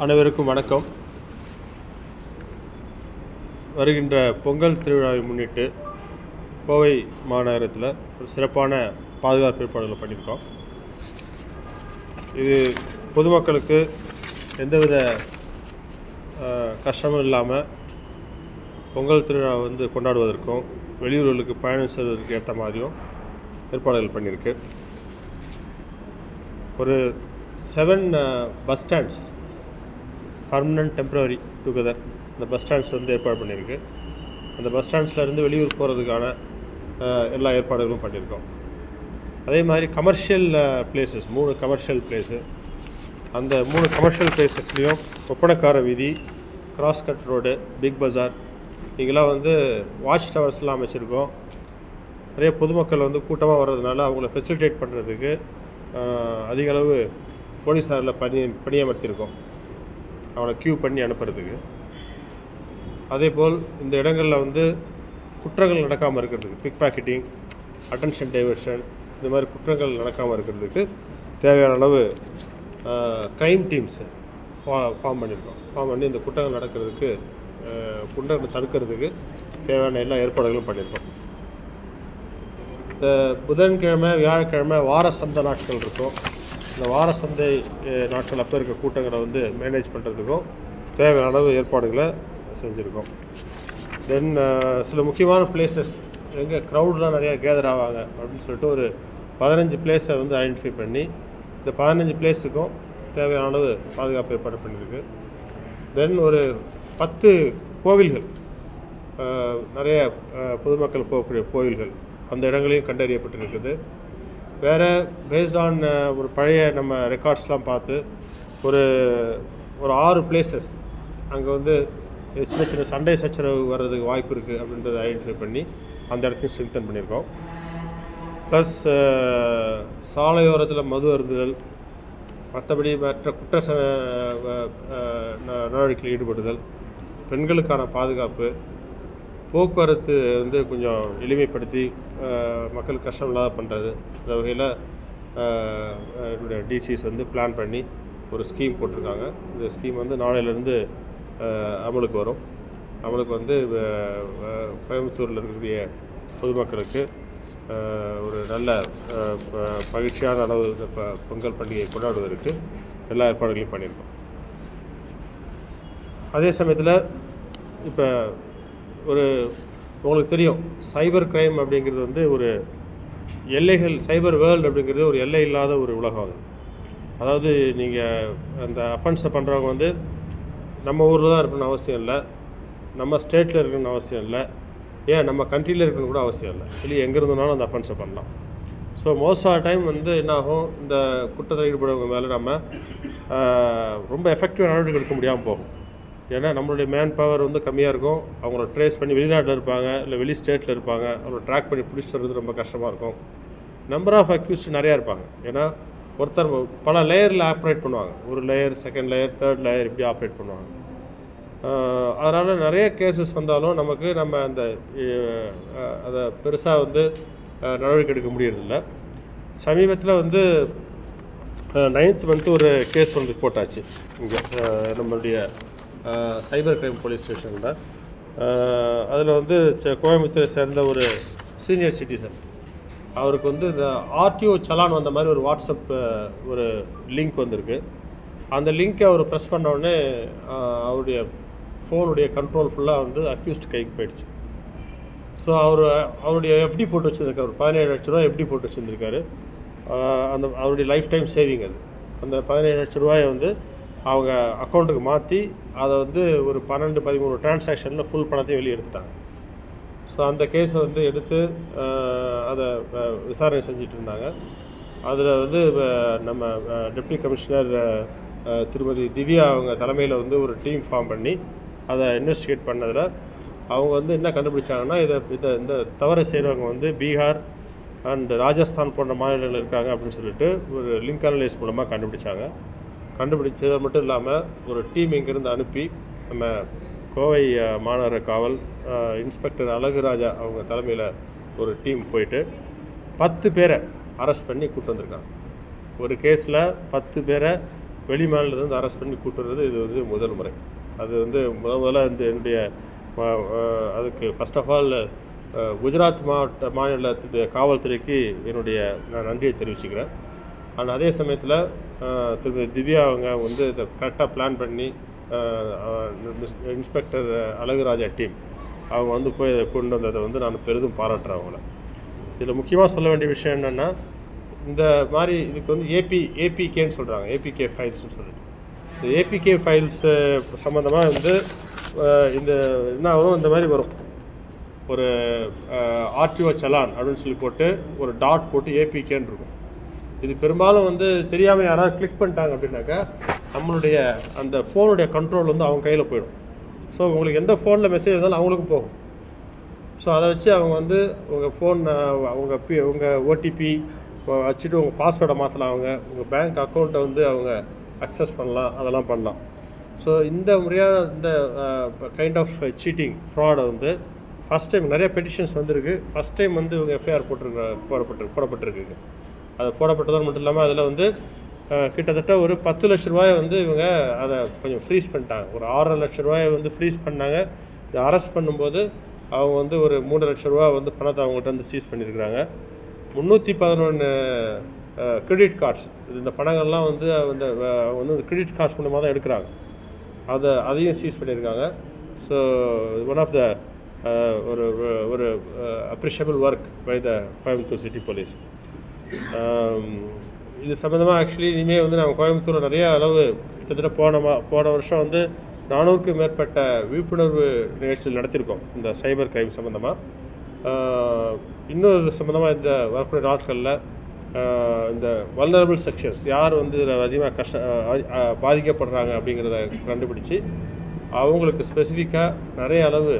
அனைவருக்கும் வணக்கம். வருகின்ற பொங்கல் திருவிழாவை முன்னிட்டு கோவை மாநகரத்தில் ஒரு சிறப்பான பாதுகாப்பு ஏற்பாடுகளை பண்ணியிருக்கோம். இது பொதுமக்களுக்கு எந்தவித கஷ்டமும் இல்லாமல் பொங்கல் திருவிழாவை கொண்டாடுவதற்கும் வெளியூர்களுக்கு பயணம் செய்வதற்கு ஏற்ற மாதிரியும் ஏற்பாடுகள் பண்ணியிருக்கு. ஒரு 7 bus stands permanent temporary together இந்த பஸ் ஸ்டாண்ட்ஸ் ஏற்பாடு பண்ணியிருக்கு. அந்த பஸ் ஸ்டாண்ட்ஸ்லேருந்து வெளியூர் போகிறதுக்கான எல்லா ஏற்பாடுகளும் பண்ணியிருக்கோம். அதே மாதிரி கமர்ஷியல் பிளேசஸ் 3 கமர்ஷியல் பிளேஸு, அந்த 3 கமர்ஷியல் பிளேசஸ்லேயும் ஒப்பனக்கார வீதி, கிராஸ்கட் ரோடு, பிக் பஜார் இங்கெல்லாம் வாட்ச் டவர்ஸ்லாம் அமைச்சிருக்கோம். நிறைய பொதுமக்கள் கூட்டமாக வர்றதுனால அவங்கள ஃபெசிலிட்டேட் பண்ணுறதுக்கு அதிக அளவு போலீஸாரில் பணியமர்த்தியிருக்கோம், அவனை க்யூ பண்ணி அனுப்புறதுக்கு. அதேபோல் இந்த இடங்களில் குற்றங்கள் நடக்காமல் இருக்கிறதுக்கு, பிக் பாக்கெட்டிங், அட்டென்ஷன் டைவர்ஷன், இந்த மாதிரி குற்றங்கள் நடக்காமல் இருக்கிறதுக்கு தேவையான அளவு க்ரைம் டீம்ஸை ஃபார்ம் பண்ணி இந்த குற்றங்கள் நடக்கிறதுக்கு, குற்றங்களை தடுக்கிறதுக்கு தேவையான எல்லா ஏற்பாடுகளும் பண்ணியிருக்கோம். இந்த புதன்கிழமை, வியாழக்கிழமை வார சந்தை நாட்கள் இருக்கும். இந்த வார சந்தை நாட்கள் அப்போ இருக்க கூட்டங்களை மேனேஜ் பண்ணுறதுக்கும் தேவையான அளவு ஏற்பாடுகளை செஞ்சுருக்கோம். தென் சில முக்கியமான பிளேசஸ் எங்கே க்ரௌட்லாம் நிறையா கேதர் ஆவாங்க அப்படின்னு சொல்லிட்டு ஒரு 15 பிளேஸை ஐடென்டிஃபை பண்ணி இந்த 15 பிளேஸுக்கும் தேவையான அளவு பாதுகாப்பு ஏற்பாடு பண்ணியிருக்கு. தென் ஒரு 10 கோவில்கள், நிறைய பொதுமக்கள் போகக்கூடிய கோவில்கள், அந்த இடங்களையும் கண்டறியப்பட்டிருக்குது. வேறு பேஸ்ட் ஆன் ஒரு பழைய நம்ம ரெக்கார்ட்ஸ்லாம் பார்த்து ஒரு 6 பிளேசஸ் அங்கே சின்ன சின்ன சண்டை சச்சரவு வர்றதுக்கு வாய்ப்பு இருக்குது அப்படின்றத ஐடென்டிஃபை பண்ணி அந்த இடத்தையும் ஸ்ட்ரெங்தன் பண்ணியிருக்கோம். ப்ளஸ் சாலையோரத்தில் மது அருந்துதல், மற்றபடி மற்ற குற்ற நடவடிக்கையில் ஈடுபடுதல், பெண்களுக்கான பாதுகாப்பு, போக்குவரத்து கொஞ்சம் எளிமைப்படுத்தி மக்களுக்கு கஷ்டம் இல்லாத பண்ணுறது, இந்த வகையில் என்னுடைய டிசிஸ் பிளான் பண்ணி ஒரு ஸ்கீம் போட்டிருக்காங்க. இந்த ஸ்கீம் நாளையிலேருந்து அமலுக்கு வரும். அமலுக்கு கோயம்புத்தூரில் இருக்கக்கூடிய பொதுமக்களுக்கு ஒரு நல்ல மகிழ்ச்சியான அளவு பொங்கல் பண்டிகையை கொண்டாடுவதற்கு எல்லா ஏற்பாடுகளையும் பண்ணியிருக்கோம். அதே சமயத்தில் இப்போ உங்களுக்கு தெரியும், சைபர் கிரைம் அப்படிங்கிறது ஒரு எல்லைகள், சைபர் வேர்ல்டு அப்படிங்கிறது ஒரு எல்லை இல்லாத ஒரு உலகம். அதாவது நீங்கள் அந்த அஃபென்ஸை பண்ணுறவங்க நம்ம ஊரில் தான் இருக்கணும்னு அவசியம் இல்லை, நம்ம ஸ்டேட்டில் இருக்கணும்னு அவசியம் இல்லை, ஏன் நம்ம கண்ட்ரியில் இருக்கணும்னு கூட அவசியம் இல்லை, இல்லை எங்கே இருந்தனாலும் அந்த அஃபென்ஸை பண்ணலாம். ஸோ மோஸ்ட் ஆஃப் டைம் என்னாகும், இந்த குற்றத்தில் ஈடுபடுறவங்க மேலே நம்ம ரொம்ப எஃபெக்டிவாக நடவடிக்கை எடுக்க முடியாமல் போகும். ஏன்னா நம்மளுடைய மேன் பவர் கம்மியாக இருக்கும். அவங்கள ட்ரேஸ் பண்ணி வெளிநாட்டில் இருப்பாங்க, இல்லை வெளி ஸ்டேட்டில் இருப்பாங்க, அவங்கள ட்ராக் பண்ணி பிடிச்சிட்டு வர்றது ரொம்ப கஷ்டமாக இருக்கும். நம்பர் ஆஃப் அக்யூஸ்ட் நிறையா இருப்பாங்க. ஏன்னா ஒருத்தர் பல லேயரில் ஆப்ரேட் பண்ணுவாங்க, ஒரு layer, second layer, third layer, இப்படி ஆப்ரேட் பண்ணுவாங்க. அதனால் நிறைய கேசஸ் வந்தாலும் நம்ம அந்த அதை பெருசாக நடவடிக்கை எடுக்க முடியறதில்ல. சமீபத்தில் 9th மந்த்து ஒரு கேஸ் போட்டாச்சு இங்கே நம்மளுடைய சைபர் கிரைம் போலீஸ் ஸ்டேஷனில். அதில் கோயம்புத்தூரை சேர்ந்த ஒரு சீனியர் சிட்டிசன், அவருக்கு இந்த ஆர்டிஓ சலான் வந்த மாதிரி ஒரு வாட்ஸ்அப் ஒரு லிங்க் வந்திருக்கு. அந்த லிங்க்கை அவர் ப்ரெஸ் பண்ண உடனே அவருடைய ஃபோனுடைய கண்ட்ரோல் ஃபுல்லாக அக்யூஸ்ட் கைக்கு போயிடுச்சு. ஸோ அவருடைய எஃப்டி போட்டு வச்சுருக்காரு, ஒரு 17 லட்ச ரூபா எஃப்டி போட்டு வச்சுருந்துருக்காரு. அவருடைய லைஃப் டைம் சேவிங் அது. அந்த 17 லட்ச ரூபாயை அவங்க அக்கௌண்ட்டுக்கு மாற்றி அதை ஒரு 12-13 டிரான்சாக்ஷனில் ஃபுல் பணத்தையும் வெளியே எடுத்துட்டாங்க. ஸோ அந்த கேஸை எடுத்து அதை விசாரணை செஞ்சுட்டு இருந்தாங்க. அதில் நம்ம டெப்டி கமிஷனர் திருமதி திவ்யா அவங்க தலைமையில் ஒரு டீம் ஃபார்ம் பண்ணி அதை இன்வெஸ்டிகேட் பண்ணதில் அவங்க என்ன கண்டுபிடிச்சாங்கன்னா, இந்த தவறை செய்கிறவங்க பீகார் அண்ட் ராஜஸ்தான் போன்ற மாநிலங்கள் இருக்காங்க அப்படின்னு சொல்லிட்டு ஒரு லிங்க் அனலைஸ் மூலமாக கண்டுபிடிச்சது மட்டும் இல்லாமல் ஒரு டீம் இங்கேருந்து அனுப்பி நம்ம கோவை மாநகர காவல் இன்ஸ்பெக்டர் அழகுராஜா அவங்க தலைமையில் ஒரு டீம் போயிட்டு 10 பேரை அரெஸ்ட் பண்ணி கூப்பிட்டு வந்திருக்காங்க. ஒரு கேஸில் 10 பேரை வெளி மாநிலத்திலேருந்து அரெஸ்ட் பண்ணி கூட்டு வர்றது இது வந்து முதல் முறை. அது வந்து முதல்ல வந்து என்னுடைய அதுக்கு ஃபர்ஸ்ட் ஆஃப் ஆல் குஜராத் மாநிலத்துடைய காவல்துறைக்கு நான் நன்றியை தெரிவிச்சுக்கிறேன். ஆனால் அதே சமயத்தில் திருமதி திவ்யா அவங்க வந்து இதை கரெக்டாக பிளான் பண்ணி இன்ஸ்பெக்டர் அழகுராஜா டீம் அவங்க வந்து போய் அதை கொண்டு வந்ததை வந்து நான் பெரிதும் பாராட்டுறேன் அவங்கள. இதில் முக்கியமாக சொல்ல வேண்டிய விஷயம் என்னென்னா, இந்த மாதிரி இதுக்கு வந்து ஏபிகேன்னு சொல்கிறாங்க, ஏபிகே ஃபைல்ஸ்னு சொல்லிட்டு. இந்த ஏபிகே ஃபைல்ஸ் சம்மந்தமாக வந்து இந்த என்ன ஆகும், இந்த மாதிரி வரும் ஒரு ஆர்டிஓ சலான் அப்படின்னு சொல்லி போட்டு ஒரு டாட் போட்டு ஏபிகேன்னு இருக்கும். இது பெரும்பாலும் வந்து தெரியாமல் யாராவது கிளிக் பண்ணிட்டாங்க அப்படின்னாக்கா நம்மளுடைய அந்த ஃபோனுடைய கண்ட்ரோல் வந்து அவங்க கையில் போயிடும். ஸோ உங்களுக்கு எந்த ஃபோனில் மெசேஜ் இருந்தாலும் அவங்களுக்கும் போகும். ஸோ அதை வச்சு அவங்க வந்து உங்கள் ஃபோன் உங்கள் ஓடிபி வச்சுட்டு உங்கள் பாஸ்வேர்டை மாற்றலாம், உங்கள் பேங்க் அக்கௌண்ட்டை வந்து அவங்க அக்சஸ் பண்ணலாம், அதெல்லாம் பண்ணலாம். ஸோ இந்த முறையான இந்த கைண்ட் ஆஃப் சீட்டிங் ஃப்ராடை வந்து ஃபஸ்ட் டைம் நிறைய பெட்டிஷன்ஸ் வந்திருக்கு. ஃபஸ்ட் டைம் வந்து இவங்க எஃப்ஐஆர் போடப்பட்டிருக்குங்க. அது போடப்பட்டதோடு மட்டும் இல்லாமல் அதில் வந்து கிட்டத்தட்ட ஒரு 10 லட்ச ரூபாயை வந்து இவங்க அதை கொஞ்சம் ஃப்ரீஸ் பண்ணிட்டாங்க. ஒரு 6.5 லட்ச ரூபாயை வந்து ஃப்ரீஸ் பண்ணாங்க. இதை அரெஸ்ட் பண்ணும்போது அவங்க வந்து ஒரு 3 லட்ச ரூபா வந்து பணத்தை அவங்கள்ட்ட வந்து சீஸ் பண்ணியிருக்கிறாங்க. 311 கிரெடிட் கார்ட்ஸ், இந்த பணங்கள்லாம் வந்து அவங்க வந்து கிரெடிட் கார்ட்ஸ் மூலமாக தான் எடுக்கிறாங்க. அதையும் சீஸ் பண்ணியிருக்காங்க. ஸோ ஒன் ஆஃப் த ஒரு appreciable work by the Coimbatore city police. இது சம்மந்தமாக ஆக்சுவலி இனிமேல் வந்து நம்ம கோயம்புத்தூரில் நிறைய அளவு கிட்டத்தட்ட போன வருஷம் வந்து 400க்கும் மேற்பட்ட விழிப்புணர்வு நிகழ்ச்சிகள் நடத்தியிருக்கோம் இந்த சைபர் கிரைம் சம்மந்தமாக. இன்னொரு சம்மந்தமாக இந்த வரக்கூடிய நாட்களில் இந்த வல்னரபிள் செக்ஷன்ஸ் யார் வந்து இதில் அதிகமாக பாதிக்கப்படுறாங்க அப்படிங்கிறத கண்டுபிடிச்சி அவங்களுக்கு ஸ்பெசிஃபிக்காக நிறைய அளவு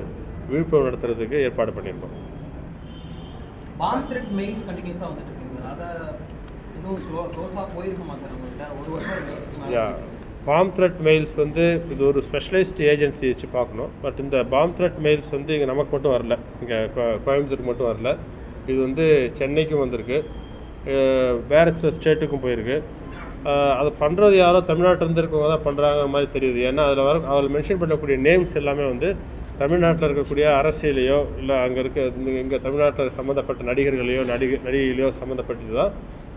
விழிப்புணர்வு நடத்துறதுக்கு ஏற்பாடு பண்ணியிருக்கோம். பாம் த்ரெட் மெயில்ஸ் வந்து இது ஒரு ஸ்பெஷலைஸ்ட் ஏஜென்சி வச்சு பார்க்கணும். பட் இந்த பாம் த்ரெட் மெயில்ஸ் வந்து இங்கே நமக்கு மட்டும் வரல, இங்கே கோயம்புத்தூருக்கு மட்டும் வரல. இது வந்து சென்னைக்கும் வந்திருக்கு, வேறு சில ஸ்டேட்டுக்கும் போயிருக்கு. அதை பண்ணுறது யாரோ தமிழ்நாட்டிலேருந்து இருக்கவங்க தான் பண்ணுறாங்க மாதிரி தெரியுது. ஏன்னா அதில் மென்ஷன் பண்ணக்கூடிய நேம்ஸ் எல்லாமே வந்து தமிழ்நாட்டில் இருக்கக்கூடிய அரசியலையோ இல்லை அங்கே இங்கே தமிழ்நாட்டில் சம்மந்தப்பட்ட நடிகைகளையோ சம்மந்தப்பட்டது தான்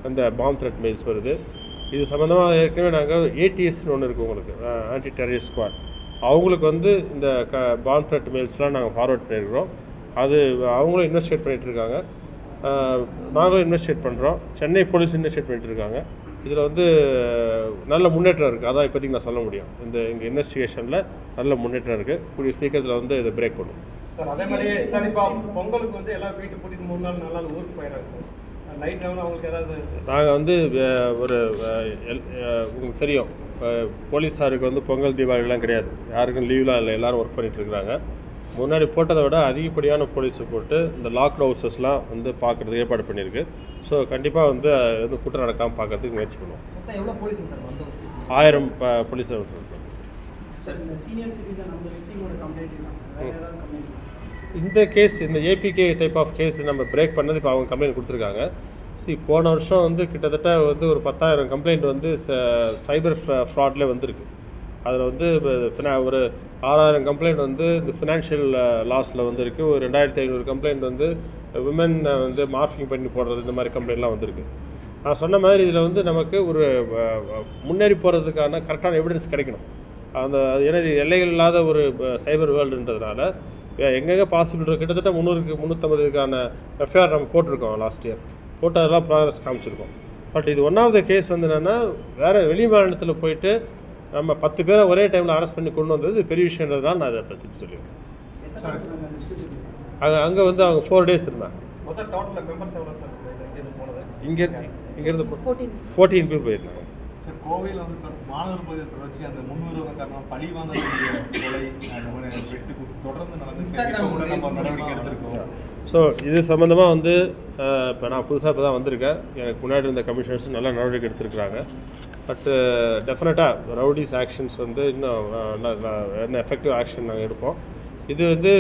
அந்த பாம் த்ரெட் மெயில்ஸ் வருது. இது சம்மந்தமாக ஏற்கனவே நாங்கள் ஏடிஎஸ்ன்னு ஒன்று இருக்குது, உங்களுக்கு ஆன்டி டெரரிஸ்ட் ஸ்குவாட், அவங்களுக்கு வந்து இந்த பாம் த்ரெட் மெயில்ஸ்லாம் நாங்கள் ஃபார்வர்ட் பண்ணியிருக்கிறோம். அது அவங்களும் இன்வெஸ்டிகேட் பண்ணிகிட்ருக்காங்க, நாங்களும் இன்வெஸ்டிகேட் பண்ணுறோம், சென்னை போலீஸ் இன்வெஸ்டிகேட் பண்ணிகிட்ருக்காங்க. இதில் வந்து நல்ல முன்னேற்றம் இருக்குது, அதான் இப்போதைக்கு நான் சொல்ல முடியும். எங்கள் இன்வெஸ்டிகேஷனில் நல்ல முன்னேற்றம் இருக்குது. கூடிய சீக்கிரத்தில் வந்து இதை பிரேக் பண்ணுவோம் சார். அதே மாதிரி சார் இப்போ பொங்கலுக்கு வந்து எல்லாம் வீட்டு போட்டிட்டு 3 நாள் 4 நாள் ஊருக்கு போயிடறாங்க சார். நைட் டைமில் அவங்களுக்கு ஏதாவது நாங்கள் வந்து ஒரு உங்களுக்கு தெரியும், போலீஸாருக்கு வந்து பொங்கல் தீபாவளிலாம் கிடையாது, யாருக்கும் லீவ்லாம் இல்லை, எல்லோரும் ஒர்க் பண்ணிகிட்ருக்குறாங்க. முன்னாடி போட்டதை விட அதிகப்படியான போலீஸை போட்டு இந்த லாக்ட் ஹவுசஸ்லாம் வந்து பார்க்குறதுக்கு ஏற்பாடு பண்ணியிருக்கு. ஸோ கண்டிப்பாக வந்து குற்றம் நடக்காமல் பார்க்குறதுக்கு முயற்சி பண்ணுவோம். 1000 போலீஸை இந்த கேஸ், இந்த ஏபிகே டைப் ஆஃப் கேஸ் நம்ம பிரேக் பண்ணது இப்போ அவங்க கம்ப்ளைண்ட் கொடுத்துருக்காங்க. போன வருஷம் வந்து கிட்டத்தட்ட வந்து ஒரு 10,000 கம்ப்ளைண்ட் வந்து சைபர் ஃப்ராட்லேயே வந்திருக்கு. அதில் வந்து ஒரு 6,000 கம்ப்ளைண்ட் வந்து இந்த ஃபினான்ஷியல் லாஸில் வந்துருக்கு. ஒரு 2,500 கம்ப்ளைண்ட் வந்து விமன் வந்து மார்ஃபிங் பண்ணி போடுறது, இந்த மாதிரி கம்ப்ளைண்ட்லாம் வந்திருக்கு. நான் சொன்ன மாதிரி இதில் வந்து நமக்கு ஒரு முன்னேறி போகிறதுக்கான கரெக்டான எவிடன்ஸ் கிடைக்கணும். ஏன்னா இது எல்லைகள் இல்லாத ஒரு சைபர் வேர்ல்டுன்றதுனால எங்கெங்கே பாசிபிள் இருக்குது. கிட்டத்தட்ட 300-350க்கான எஃப்ஐஆர் நம்ம போட்டிருக்கோம் லாஸ்ட் இயர், போட்டதெல்லாம் ப்ராக்ரஸ் காமிச்சிருக்கோம். பட் இது ஒன் ஆஃப் த கேஸ் வந்து என்னென்னா, வேறு வெளி மாநிலத்தில் போயிட்டு நம்ம 10 பேரை ஒரே டைமில் அரெஸ்ட் பண்ணி கொண்டு வந்தது பெரிய விஷயன்றதுனால நான் அதை பற்றி சொல்லியிருக்கேன். அங்கே வந்து அவங்க 4 days இருந்தாங்க. இங்கேருந்து 14 பேர் போயிருந்தாங்க சார். கோவையில் வந்து மாணவர் பகுதியை தொடர்ச்சி அந்த முன்னுரிமை காரணம் பழி வாங்கக்கூடிய கொலை, வெட்டு குத்து தொடர்ந்து நடந்துருக்கு. ஸோ இது சம்மந்தமாக வந்து இப்போ நான் புதுசாக தான் வந்திருக்கேன். எனக்கு முன்னாடி இருந்த கமிஷனர்ஸ் நல்ல நடவடிக்கை எடுத்துருக்குறாங்க. பட்டு டெஃபினட்டாக ரவுடிஸ் ஆக்ஷன்ஸ் வந்து இன்னும் எஃபெக்டிவ் ஆக்ஷன் நாங்கள் எடுப்போம். இது வந்து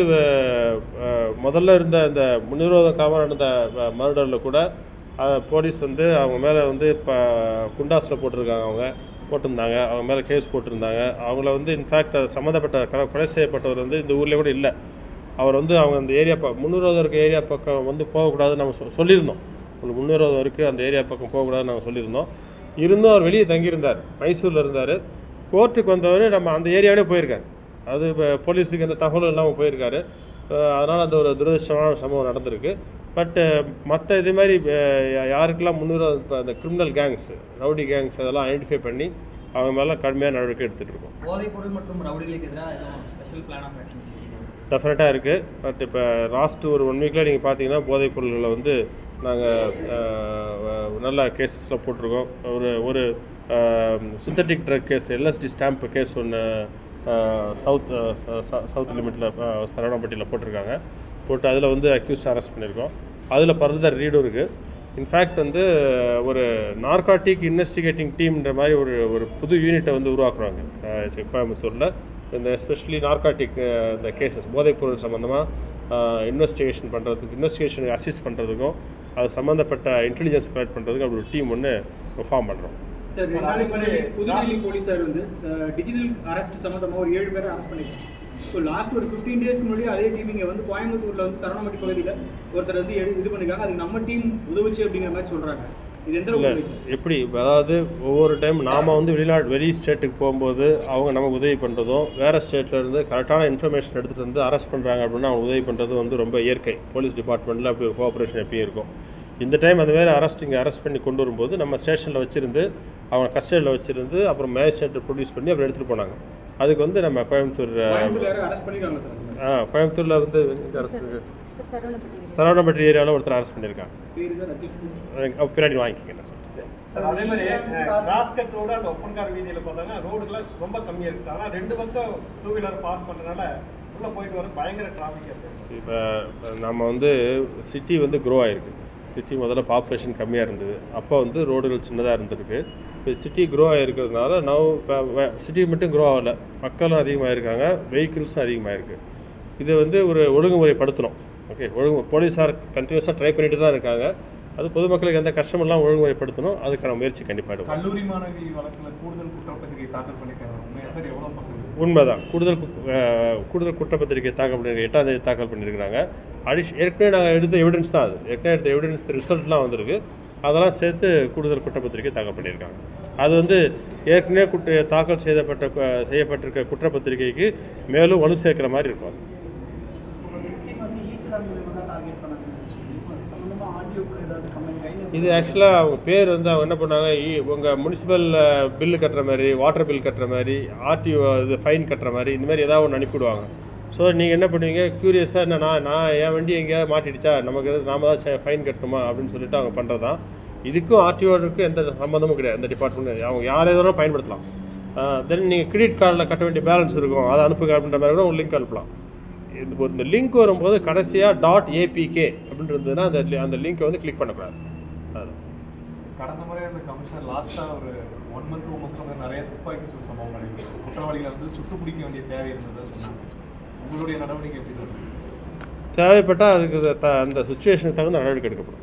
முதல்ல இருந்த இந்த முன்னிரோதமாக நடந்த மர்டரில் கூட போலீஸ் வந்து அவங்க மேலே வந்து இப்போ குண்டாஸில் போட்டிருக்காங்க. அவங்க போட்டிருந்தாங்க, அவங்க மேலே கேஸ் போட்டிருந்தாங்க. அவங்கள வந்து இன்ஃபேக்ட் சம்மந்தப்பட்ட கொலை செய்யப்பட்டவர் வந்து இந்த ஊரில் கூட இல்லை. அவர் வந்து அவங்க அந்த ஏரியா முன்னுரோதம் இருக்க ஏரியா பக்கம் வந்து போகக்கூடாதுன்னு நம்ம சொல்லியிருந்தோம். உங்களுக்கு முன்னுரோதம் இருக்குது, அந்த ஏரியா பக்கம் போகக்கூடாதுன்னு நாங்கள் சொல்லியிருந்தோம். இருந்தும் அவர் வெளியே தங்கியிருந்தார், மைசூரில் இருந்தார். கோர்ட்டுக்கு வந்தவர் நம்ம அந்த ஏரியாவிலே போயிருக்கார். அது இப்போ போலீஸுக்கு எந்த தகவலும் இல்லாமல் போயிருக்காரு. அதனால் அந்த ஒரு துரதிருஷ்டமான சம்பவம் நடந்திருக்கு. பட்டு மற்ற இது மாதிரி யாருக்கெல்லாம் முன்னுரிமை இப்போ அந்த கிரிமினல் கேங்ஸ், ரவுடி கேங்ஸ் அதெல்லாம் ஐடென்டிஃபை பண்ணி அவங்க மேலே கடுமையான நடவடிக்கை எடுத்துகிட்டு இருக்கோம். போதைப்பொருள் மற்றும் ரவுடிகளுக்கு எதிராக ஸ்பெஷல் பிளான் ஆஃப் ஆக்ஷன் டெஃபினட்டாக இருக்குது. பட் இப்போ லாஸ்ட்டு ஒரு 1 வீக்கில் நீங்கள் பார்த்தீங்கன்னா போதைப் பொருள்களை வந்து நாங்கள் நல்ல கேசஸில் போட்டிருக்கோம். ஒரு synthetic drug case, LSD stamp case ஒன்று சவுத் லிமிட்டில் சரவணம்பட்டியில் போட்டிருக்காங்க. போட்டு அதில் வந்து அக்யூஸ்ட் அரெஸ்ட் பண்ணியிருக்கோம். அதில் ஃபர்தர் ரீடும் இருக்குது. இன்ஃபேக்ட் வந்து ஒரு நார்காட்டிக் இன்வெஸ்டிகேட்டிங் டீம்ன்ற மாதிரி ஒரு புது யூனிட்டை வந்து உருவாக்குறாங்க கோயம்புத்தூரில். இந்த எஸ்பெஷலி நார்காட்டிக் இந்த கேசஸ் போதைப்பொருள் சம்மந்தமாக இன்வெஸ்டிகேஷனுக்கு அசிஸ்ட் பண்ணுறதுக்கும் அது சம்மந்தப்பட்ட இன்டெலிஜென்ஸ் கலெக்ட் பண்ணுறதுக்கு அப்படி ஒரு டீம் ஒன்று ஃபார்ம் பண்ணுறோம். சார், 2 நாளைக்கு முன்னாடி புதுதில்லி போலீஸார் வந்து டிஜிட்டல் அரெஸ்ட் சம்மந்தமாக ஒரு 7 பேரை அரெஸ்ட் பண்ணியிருக்காங்க. ஸோ லாஸ்ட் ஒரு 15 டேஸ்க்கு முன்னாடி அதே டீம் இங்கே வந்து கோயம்புத்தூரில் வந்து சரவணம்பட்டி பகுதியில் ஒருத்தர் வந்து இது பண்ணியிருக்காங்க. அதுக்கு நம்ம டீம் உதவுச்சு அப்படிங்கிற மாதிரி சொல்கிறாங்க. இது எந்த அளவுக்கு சார்? எப்படி, அதாவது ஒவ்வொரு டைம் நாம் வந்து வெளி ஸ்டேட்டுக்கு போகும்போது அவங்க நமக்கு உதவி பண்ணுறதும், வேறு ஸ்டேட்லேருந்து கரெக்டான இன்ஃபர்மேஷன் எடுத்துகிட்டு வந்து அரெஸ்ட் பண்ணுறாங்க அப்படின்னா அவங்க உதவி பண்ணுறது வந்து ரொம்ப இயற்கை. போலீஸ் டிபார்ட்மெண்ட்டில் அப்படி ஒரு கோஆப்ரேஷன் எப்பயும் இருக்கும். இந்த டைம் அந்த மாதிரி அரெஸ்ட் பண்ணி கொண்டு வரும்போது நம்ம ஸ்டேஷனில் வச்சுருந்து அவங்க கஸ்டடியில் வச்சுருந்து அப்புறம் மேஜிஸ்ட்ரேட்டை ப்ரொடியூஸ் பண்ணி அப்புறம் எடுத்துகிட்டு போனாங்க. அதுக்கு வந்து நம்ம கோயம்புத்தூரில் வந்து சரவணம்பட்டி ஏரியாவில் ஒருத்தர் அரெஸ்ட் பண்ணியிருக்காங்க. பின்னாடி வாங்கிக்கிங்க சார். அதே மாதிரி கிராஸ்கட் ரோடு அண்ட் ஒப்பன்கார் வீதியில் பார்த்தோன்னா ரோடுலாம் ரொம்ப கம்மியாக இருக்குது சார். ஆனால் 2 பக்கம் 2 வீலர் பார்க் பண்ணுறதுனால உள்ளே போயிட்டு வர பயங்கர டிராஃபிக் இருக்குது. இப்போ நம்ம வந்து சிட்டி வந்து க்ரோ ஆகிருக்கு. சிட்டி முதல்ல பாப்புலேஷன் கம்மியாக இருந்தது, அப்போ வந்து ரோடுகள் சின்னதாக இருந்திருக்கு. இப்போ சிட்டி க்ரோ ஆகிருக்கிறதுனால இப்போ சிட்டி மட்டும் க்ரோ ஆகலை, மக்களும் அதிகமாக இருக்காங்க, வெஹிக்கிள்ஸும் அதிகமாக இருக்குது. இதை வந்து ஒரு ஒழுங்குமுறைப்படுத்தணும். ஓகே, போலீஸார் கண்டினியூஸாக ட்ரை பண்ணிட்டு தான் இருக்காங்க. அது பொதுமக்களுக்கு எந்த கஷ்டமெல்லாம் ஒழுங்குமுறைப்படுத்தணும். அதுக்கான முயற்சி கண்டிப்பாக எடுக்கும். கல்லூரி மாணவி வழக்கில் கூடுதல் குற்றப்பத்திரிகை தாக்கல் பண்ணிக்கிறாங்க சார். எவ்வளோ உண்மைதான். கூடுதல் குற்றப்பத்திரிகை தாக்கல் பண்ணியிருக்காங்க. 8ஆம் தேதி தாக்கல் பண்ணியிருக்கிறாங்க. ஏற்கனவே நாங்கள் எடுத்த எவிடன்ஸ் தான் அது. ஏற்கனவே எடுத்த எவிடன்ஸ் ரிசல்ட்லாம் வந்திருக்கு. அதெல்லாம் சேர்த்து கூடுதல் குற்றப்பத்திரிகை தாக்கல் பண்ணியிருக்காங்க. அது வந்து ஏற்கனவே தாக்கல் செய்யப்பட்டிருக்க குற்றப்பத்திரிகைக்கு மேலும் வலு சேர்க்குற மாதிரி இருக்கும். இது ஆக்சுவலாக அவங்க பேர் வந்து அவங்க என்ன பண்ணாங்க, உங்கள் முனிசிபல் பில்லு கட்டுற மாதிரி, வாட்டர் பில் கட்டுற மாதிரி, ஆர்டிஓ இது ஃபைன் கட்டுற மாதிரி, இந்த மாதிரி ஏதாவது ஒன்று அனுப்பிவிடுவாங்க. ஸோ நீங்கள் என்ன பண்ணுவீங்க, க்யூரியஸாக என்ன நான் என் வண்டி எங்கேயாவது மாட்டிடுச்சா, நமக்கு நாம தான் ஃபைன் கட்டணுமா அப்படின்னு சொல்லிட்டு அவங்க பண்ணுறது தான். இதுக்கும் ஆர்டிஓவுக்கும் எந்த சம்மந்தமும் கிடையாது. இந்த டிபார்ட்மெண்ட் அவங்க யார் எதுவும் பயன்படுத்தலாம். தென் நீங்கள் கிரெடிட் கார்டில் கட்ட வேண்டிய பேலன்ஸ் இருக்கும், அதை அனுப்புங்க அப்படின்ற மாதிரி கூட ஒரு லிங்க் அனுப்பலாம். இந்த லிங்க் வரும்போது கடைசியாக .apk அப்படின்னு இருந்ததுன்னா அந்த லிங்க்கை வந்து கிளிக் பண்ணக்கூடாது. கடந்த முறை அந்த கமிஷனர் லாஸ்ட்டாக ஒரு 1 month 2 month வந்து நிறைய துப்பாக்கி சூடு சம்பவம் நடைபெறும். குற்றவாளிகளை வந்து சுட்டு பிடிக்க வேண்டிய தேவை இருந்ததை சொன்னாங்க. உங்களுடைய நடவடிக்கை எப்படி சார்? தேவைப்பட்டால் அதுக்கு அந்த சுச்சுவேஷனுக்கு தகுந்த நடவடிக்கை எடுக்கப்படும்.